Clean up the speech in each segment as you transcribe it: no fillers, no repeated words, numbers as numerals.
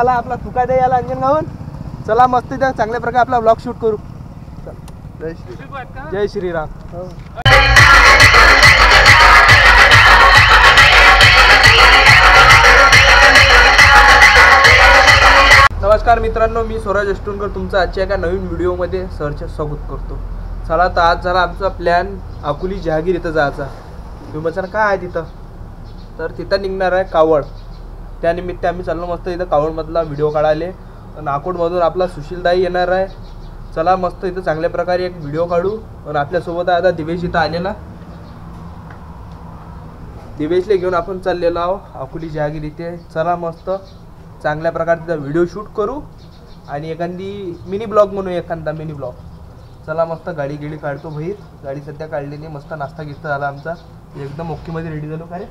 आला आपला तुका दे याला अंजनगावून. चला मस्त इथं चांगल्या प्रकारे आपला ब्लॉग शूट करू. जय श्रीराम. नमस्कार मित्रांनो, मी स्वराज अष्टुनकर तुमचं आजच्या एका नवीन व्हिडिओमध्ये स्वागत करतो. चला तर आज झाला आमचा प्लॅन अकोली जहागीर इथं जायचा. तुम्ही म्हणता काय आहे तिथं, तर तिथं निघणार आहे कावड. त्यानिमित्त आम्ही चाललो मस्त इथं कावडमधला व्हिडिओ काढायला. नाकोडमधून आपला सुशीलदाई येणार आहे. चला मस्त इथं चांगल्या प्रकारे एक व्हिडिओ काढू. आणि आपल्यासोबत आता दिवेश इथं आलेला. दिवेशला घेऊन आपण चाललेलो आहो अकोली जहागीर इथे. चला मस्त चांगल्या प्रकारे तिथं व्हिडिओ शूट करू आणि एखादी मिनी ब्लॉग म्हणू, एखादा मिनी ब्लॉग. चला मस्त गाडी काढतो बाहेर. गाडी सध्या काढलेली, मस्त नाश्ता घेतला झाला आमचा, एकदम ओकेमध्ये रेडी झालो. काय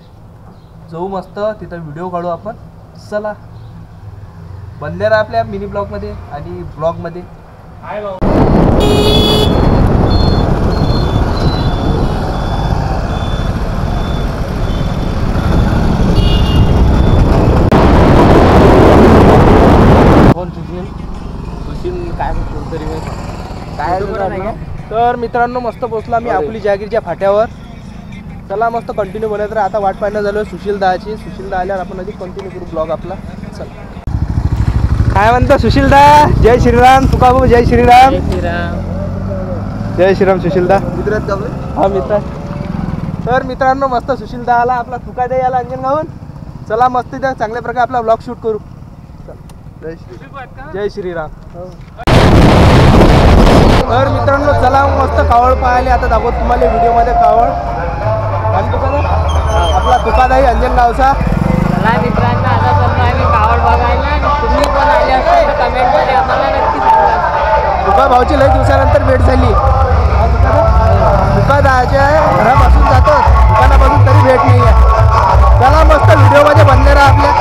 जाऊ मस्त तिथं व्हिडिओ काढू आपण. चला बनले राहा आपल्या मिनी ब्लॉगमध्ये आणि ब्लॉगमध्ये. कोण सुशील काय तरी काय. तर मित्रांनो मस्त पोचलो आम्ही अकोली जहागीरच्या फाट्यावर. चला मस्त कंटिन्यू बनत राहा. आता वाट पाहणं झालं सुशीलदाची. सुशीलदा आल्यावर आपण अधिक कंटिन्यू करू ब्लॉग आपला. चला काय म्हणता सुशीलदा. जय श्रीराम. तुका भाऊ जय श्रीराम. जय श्रीराम सुशीलदा. मित्रात हा मित्र. तर मित्रांनो मस्त सुशीलदा आला आपला तुका दे याला अंजनगावून. चला मस्त इथं चांगल्या प्रकारे आपला ब्लॉग शूट करू. जय श्रीराम. तर मित्रांनो चला मस्त कावड पाहायला. आता दाखवतो तुम्हाला व्हिडिओमध्ये कावड. आपला तुकादाई अंजनगावचा. चला मित्रांनो आता चाललो आम्ही कावड बघायला. तुम्ही पण आले असाल तर कमेंटमध्ये आम्हाला नक्की सांगा. तुका भाऊची लई दिवसानंतर भेट झाली. तुकादाच्या घरापासून जातो, दुकानापासून तरी भेट नाही आहे. चला मस्त व्हिडिओमध्ये बनले राहा आपल्या.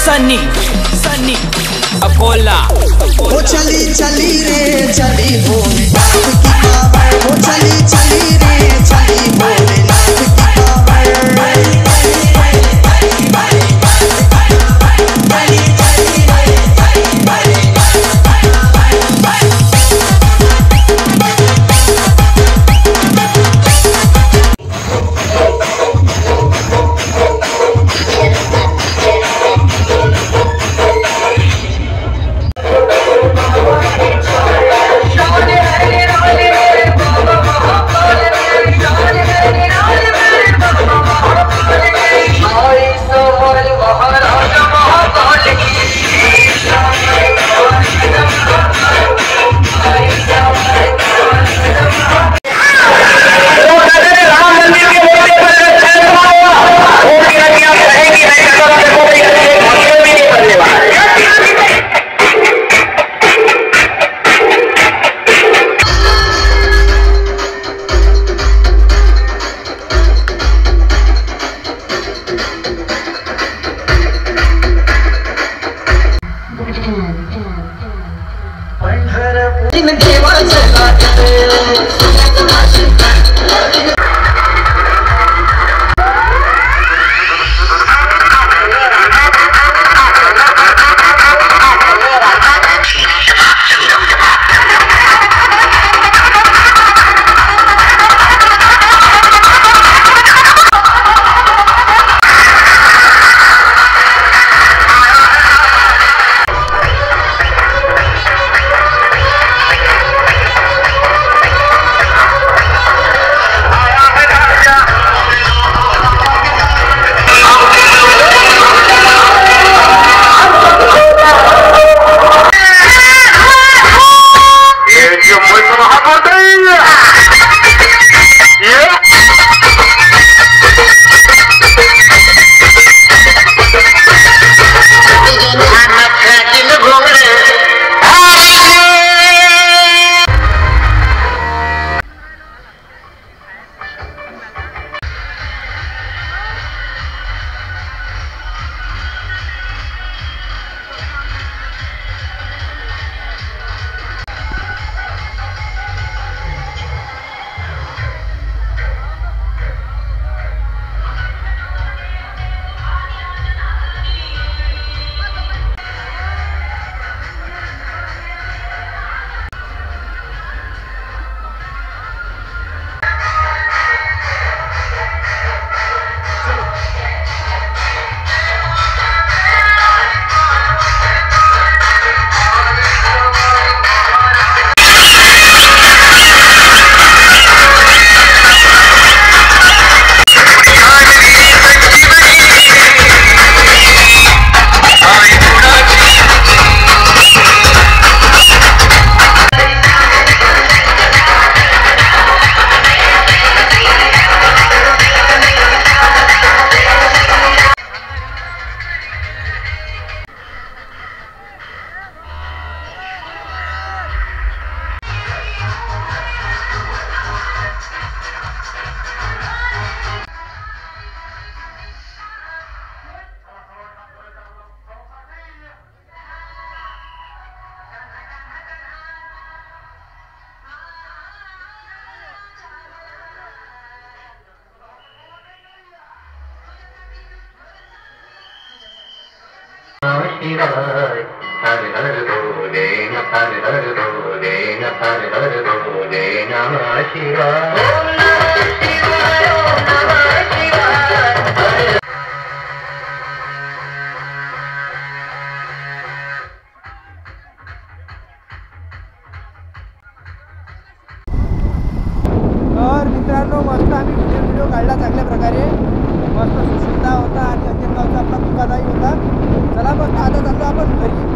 सनी सनी अकोला. वो चली चली रे चली भोलेनाथ की कावड़. वो चली चली रे चली भोलेनाथ की शिवाय हर हर भोले हर हर भोले हर हर भोले नमः शिवाय ओम नमः शिवाय ओम नमः शिवाय तर मित्रांनो मस्त आम्ही व्हिडिओ काढला चांगल्या प्रकारे. मस्त सुशिलदा होता आणि अंजनगावचा आपला तुकादाई होता. चला मग आता चाललो आपण घरी.